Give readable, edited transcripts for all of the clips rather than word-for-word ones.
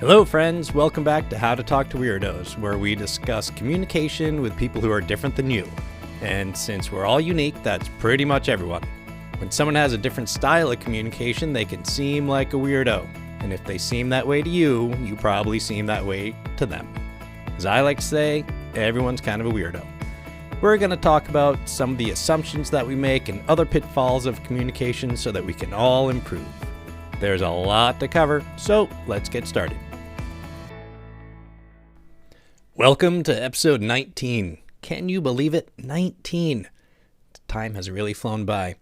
Hello friends, welcome back to How to Talk to Weirdos, where we discuss communication with people who are different than you. And since we're all unique, that's pretty much everyone. When someone has a different style of communication, they can seem like a weirdo. And if they seem that way to you, you probably seem that way to them. As I like to say, everyone's kind of a weirdo. We're going to talk about some of the assumptions that we make and other pitfalls of communication so that we can all improve. There's a lot to cover, so let's get started. Welcome to episode 19. Can you believe it? 19. Time has really flown by.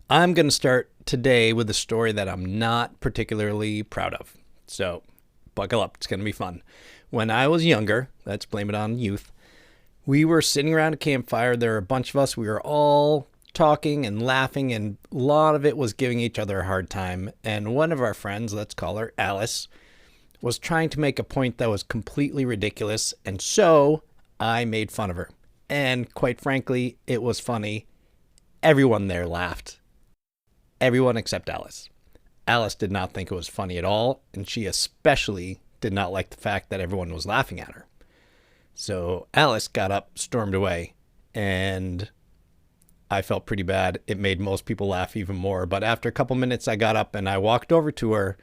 I'm going to start today with a story that I'm not particularly proud of. So buckle up. It's going to be fun. When I was younger, let's blame it on youth, we were sitting around a campfire. There were a bunch of us. We were all talking and laughing, and a lot of it was giving each other a hard time. And one of our friends, let's call her Alice, was trying to make a point that was completely ridiculous, and so I made fun of her. And quite frankly, it was funny. Everyone there laughed. Everyone except Alice. Alice did not think it was funny at all, and she especially did not like the fact that everyone was laughing at her. So Alice got up, stormed away, and I felt pretty bad. It made most people laugh even more, but after a couple minutes, I got up and I walked over to her,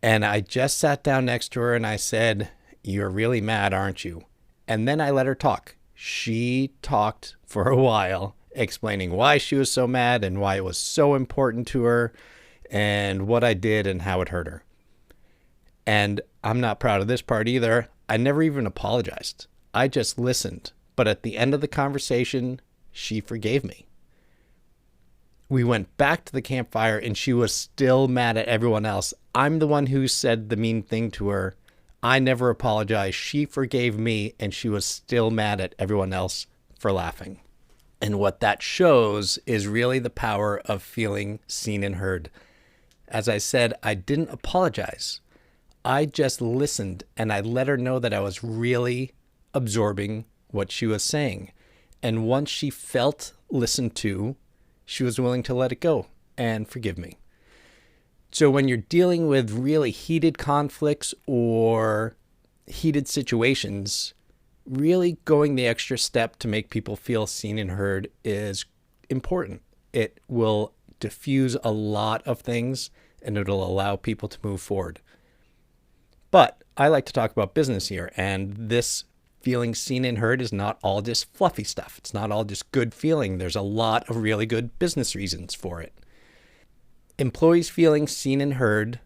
and I just sat down next to her and I said, "You're really mad, aren't you?" And then I let her talk. She talked for a while, explaining why she was so mad and why it was so important to her and what I did and how it hurt her. And I'm not proud of this part either. I never even apologized. I just listened. But at the end of the conversation, she forgave me. We went back to the campfire and she was still mad at everyone else. I'm the one who said the mean thing to her. I never apologized. She forgave me and she was still mad at everyone else for laughing. And what that shows is really the power of feeling seen and heard. As I said, I didn't apologize. I just listened and I let her know that I was really absorbing what she was saying. And once she felt listened to, she was willing to let it go and forgive me. So when you're dealing with really heated conflicts or heated situations, really going the extra step to make people feel seen and heard is important. It will diffuse a lot of things and it'll allow people to move forward. But I like to talk about business here, and this feeling seen and heard is not all just fluffy stuff. It's not all just good feeling. There's a lot of really good business reasons for it. Employees feeling seen and heard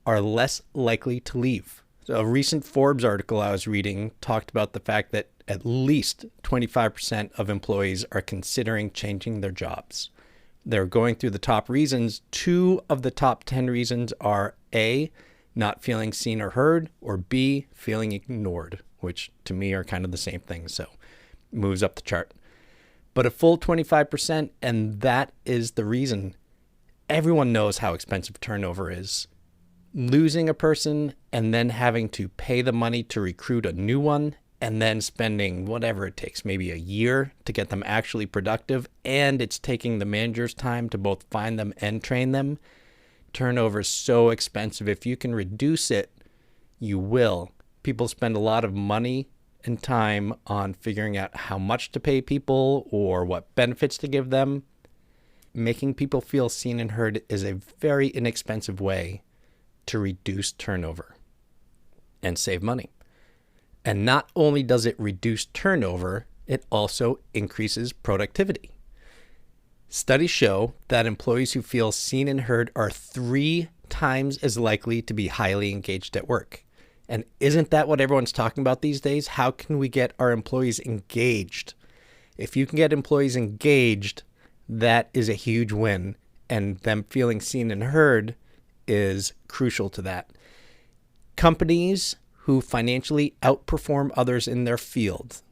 are less likely to leave. So a recent Forbes article I was reading talked about the fact that at least 25% of employees are considering changing their jobs. They're going through the top reasons. 2 of the top 10 reasons are A, not feeling seen or heard, or B, feeling ignored, which to me are kind of the same thing, so moves up the chart. But a full 25%, and that is the reason. Everyone knows how expensive turnover is. Losing a person and then having to pay the money to recruit a new one and then spending whatever it takes, maybe a year to get them actually productive, and it's taking the manager's time to both find them and train them. Turnover is so expensive. If you can reduce it, you will. People spend a lot of money and time on figuring out how much to pay people or what benefits to give them. Making people feel seen and heard is a very inexpensive way to reduce turnover and save money. And not only does it reduce turnover, it also increases productivity. Studies show that employees who feel seen and heard are 3 times as likely to be highly engaged at work. And isn't that what everyone's talking about these days? How can we get our employees engaged? If you can get employees engaged, that is a huge win. And them feeling seen and heard is crucial to that. Companies who financially outperform others in their field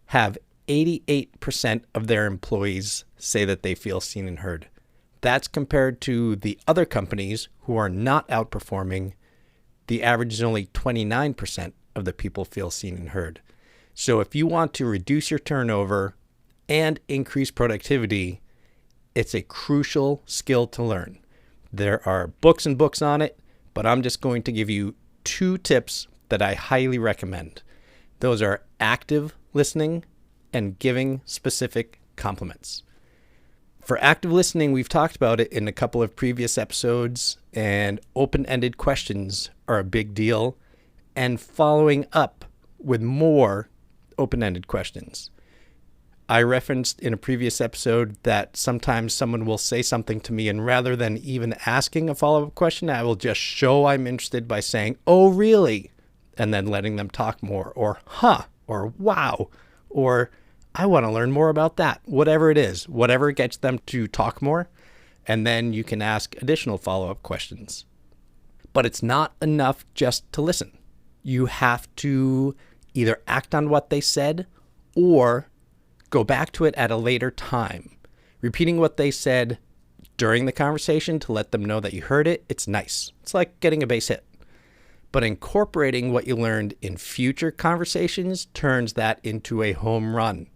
have 88% of their employees say that they feel seen and heard. That's compared to the other companies who are not outperforming. The average is only 29% of the people feel seen and heard. So if you want to reduce your turnover and increase productivity, it's a crucial skill to learn. There are books and books on it, but I'm just going to give you 2 tips that I highly recommend. Those are active listening and giving specific compliments. For active listening, we've talked about it in a couple of previous episodes, and open-ended questions are a big deal, and following up with more open-ended questions. I referenced in a previous episode that sometimes someone will say something to me, and rather than even asking a follow-up question, I will just show I'm interested by saying, "Oh, really?" and then letting them talk more, or "Huh," or "Wow," or "I want to learn more about that." Whatever it is, whatever gets them to talk more, and then you can ask additional follow-up questions. But it's not enough just to listen. You have to either act on what they said or go back to it at a later time. Repeating what they said during the conversation to let them know that you heard it, it's nice. It's like getting a base hit. But incorporating what you learned in future conversations turns that into a home run.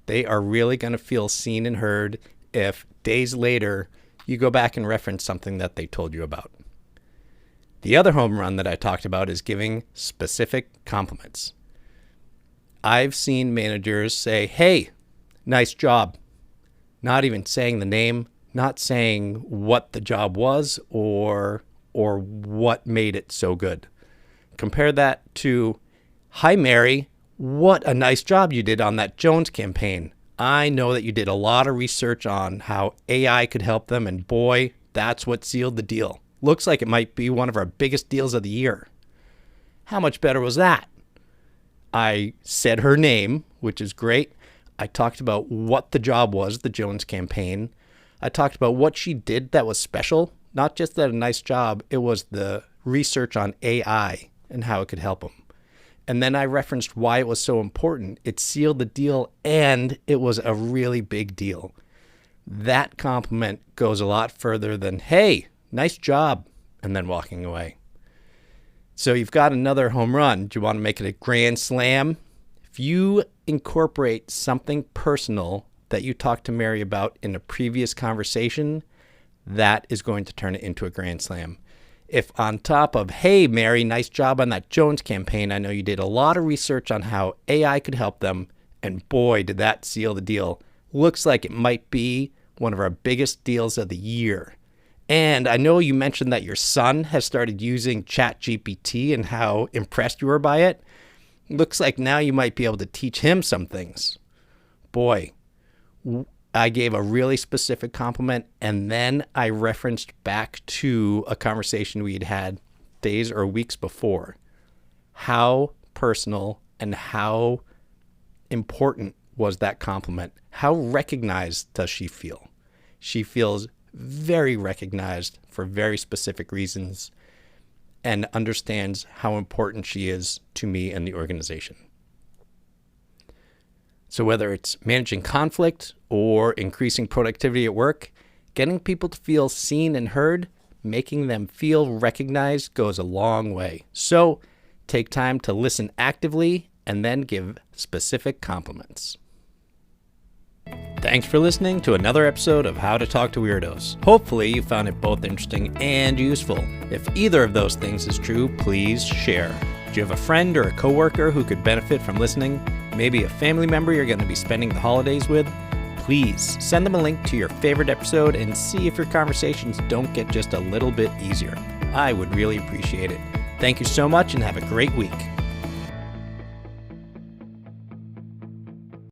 They are really going to feel seen and heard if days later you go back and reference something that they told you about. The other home run that I talked about is giving specific compliments. I've seen managers say, "Hey, nice job." Not even saying the name, not saying what the job was or what made it so good. Compare that to, "Hi, Mary, what a nice job you did on that Jones campaign. I know that you did a lot of research on how AI could help them, and boy, that's what sealed the deal. Looks like it might be one of our biggest deals of the year." How much better was that? I said her name, which is great. I talked about what the job was, the Jones campaign. I talked about what she did that was special. Not just that a nice job, it was the research on AI and how it could help them. And then I referenced why it was so important. It sealed the deal, and it was a really big deal. That compliment goes a lot further than, "Hey, nice job," and then walking away. So you've got another home run. Do you want to make it a grand slam? If you incorporate something personal that you talked to Mary about in a previous conversation, that is going to turn it into a grand slam. If on top of, "Hey, Mary, nice job on that Jones campaign. I know you did a lot of research on how AI could help them, and boy, did that seal the deal. Looks like it might be one of our biggest deals of the year. And I know you mentioned that your son has started using ChatGPT and how impressed you were by it. Looks like now you might be able to teach him some things. Boy, I gave a really specific compliment, and then I referenced back to a conversation we'd had days or weeks before. How personal and how important was that compliment? How recognized does she feel? She feels very recognized for very specific reasons and understands how important she is to me and the organization. So whether it's managing conflict or increasing productivity at work, getting people to feel seen and heard, making them feel recognized goes a long way. So take time to listen actively and then give specific compliments. Thanks for listening to another episode of How to Talk to Weirdos. Hopefully you found it both interesting and useful. If either of those things is true, please share. Do you have a friend or a coworker who could benefit from listening? Maybe a family member you're going to be spending the holidays with? Please send them a link to your favorite episode and see if your conversations don't get just a little bit easier. I would really appreciate it. Thank you so much and have a great week.